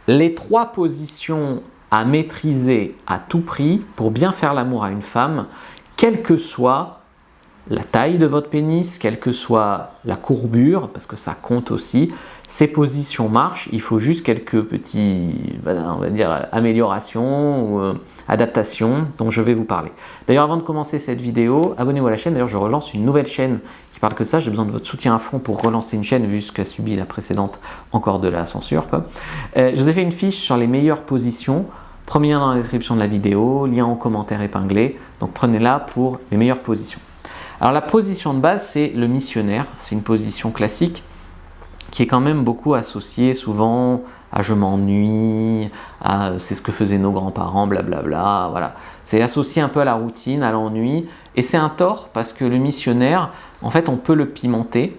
Les 3 positions à maîtriser à tout prix pour bien faire l'amour à une femme, quelle que soit la taille de votre pénis, quelle que soit la courbure, parce que ça compte aussi, ces positions marchent, il faut juste quelques petits, on va dire, améliorations ou adaptations dont je vais vous parler. D'ailleurs, avant de commencer cette vidéo, abonnez-vous à la chaîne. D'ailleurs, je relance une nouvelle chaîne qui parle que ça. J'ai besoin de votre soutien à fond pour relancer une chaîne, vu ce qu'a subi la précédente, encore de la censure, quoi. Je vous ai fait une fiche sur les meilleures positions. Premier lien dans la description de la vidéo, lien en commentaire épinglé. Donc prenez-la pour les meilleures positions. Alors la position de base, c'est le missionnaire. C'est une position classique qui est quand même beaucoup associée souvent à je m'ennuie, à c'est ce que faisaient nos grands-parents, blablabla. Voilà. C'est associé un peu à la routine, à l'ennui. Et c'est un tort parce que le missionnaire, en fait, on peut le pimenter.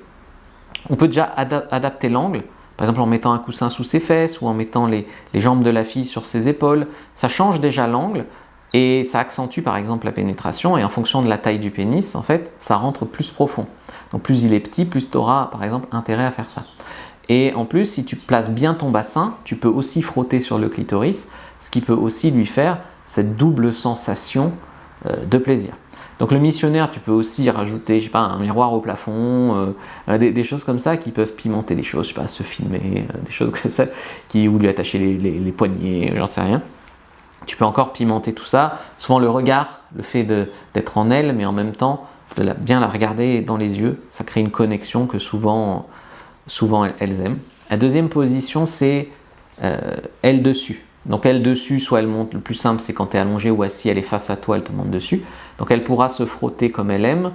On peut déjà adapter l'angle. Par exemple, en mettant un coussin sous ses fesses ou en mettant les jambes de la fille sur ses épaules. Ça change déjà l'angle. Et ça accentue par exemple la pénétration, et en fonction de la taille du pénis, en fait, ça rentre plus profond. Donc plus il est petit, plus tu auras par exemple intérêt à faire ça. Et en plus, si tu places bien ton bassin, tu peux aussi frotter sur le clitoris, ce qui peut aussi lui faire cette double sensation de plaisir. Donc le missionnaire, tu peux aussi rajouter, je sais pas, un miroir au plafond, des choses comme ça qui peuvent pimenter les choses, je sais pas, se filmer, des choses comme ça, ou lui attacher les poignets, j'en sais rien. Tu peux encore pimenter tout ça. Souvent le regard, le fait d'être en elle, mais en même temps de bien la regarder dans les yeux, ça crée une connexion que souvent elles aiment. La deuxième position, c'est elle dessus. Donc elle dessus, soit elle monte, le plus simple c'est quand tu es allongé ou assis, elle est face à toi, elle te monte dessus. Donc elle pourra se frotter comme elle aime,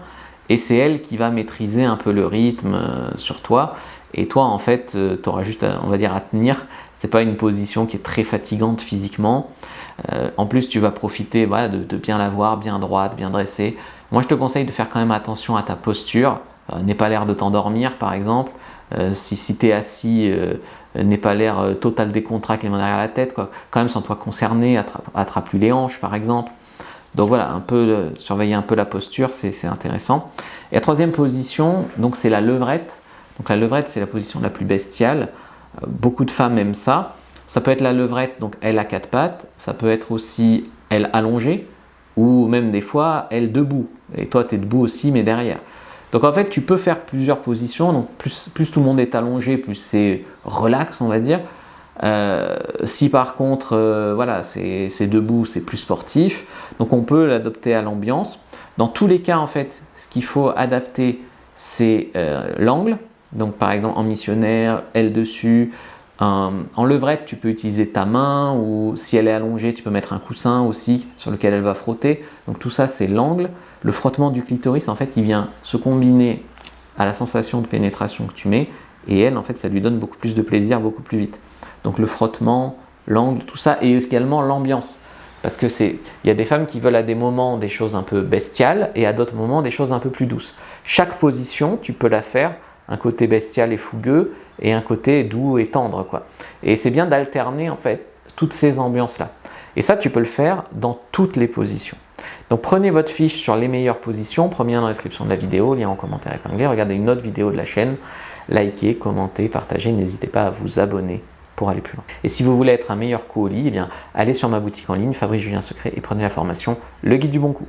et c'est elle qui va maîtriser un peu le rythme sur toi. Et toi en fait, tu auras juste, on va dire, à tenir. C'est pas une position qui est très fatigante physiquement. En plus, tu vas profiter, voilà, de bien la voir, bien droite, bien dressée. Moi, je te conseille de faire quand même attention à ta posture. N'aie pas l'air de t'endormir, par exemple. Si tu es assis, n'aie pas l'air total décontracté, les mains derrière la tête, quoi. Quand même, sens-toi concerné, attrape-lui les hanches, par exemple. Donc voilà, surveiller un peu la posture, c'est intéressant. Et la troisième position, donc c'est la levrette. Donc la levrette, c'est la position la plus bestiale. Beaucoup de femmes aiment ça. Ça peut être la levrette, donc elle à 4 pattes. Ça peut être aussi elle allongée, ou même des fois elle debout. Et toi, tu es debout aussi, mais derrière. Donc en fait, tu peux faire plusieurs positions. Donc plus tout le monde est allongé, plus c'est relax, on va dire. Si par contre, voilà, c'est debout, c'est plus sportif. Donc on peut l'adapter à l'ambiance. Dans tous les cas, en fait, ce qu'il faut adapter, c'est l'angle. Donc par exemple en missionnaire, elle dessus. En levrette, tu peux utiliser ta main, ou si elle est allongée, tu peux mettre un coussin aussi sur lequel elle va frotter. Donc tout ça, c'est l'angle. Le frottement du clitoris, en fait, il vient se combiner à la sensation de pénétration que tu mets, et elle, en fait, ça lui donne beaucoup plus de plaisir, beaucoup plus vite. Donc le frottement, l'angle, tout ça, et également l'ambiance. Parce que il y a des femmes qui veulent à des moments des choses un peu bestiales, et à d'autres moments des choses un peu plus douces. Chaque position, tu peux la faire, un côté bestial et fougueux, et un côté doux et tendre, quoi. Et c'est bien d'alterner en fait toutes ces ambiances-là. Et ça, tu peux le faire dans toutes les positions. Donc prenez votre fiche sur les meilleures positions, premier lien dans la description de la vidéo, lien en commentaire épinglé, regardez une autre vidéo de la chaîne, likez, commentez, partagez, n'hésitez pas à vous abonner pour aller plus loin. Et si vous voulez être un meilleur coup au lit, eh bien, allez sur ma boutique en ligne, Fabrice Julien Secret, et prenez la formation Le Guide du Bon Coup.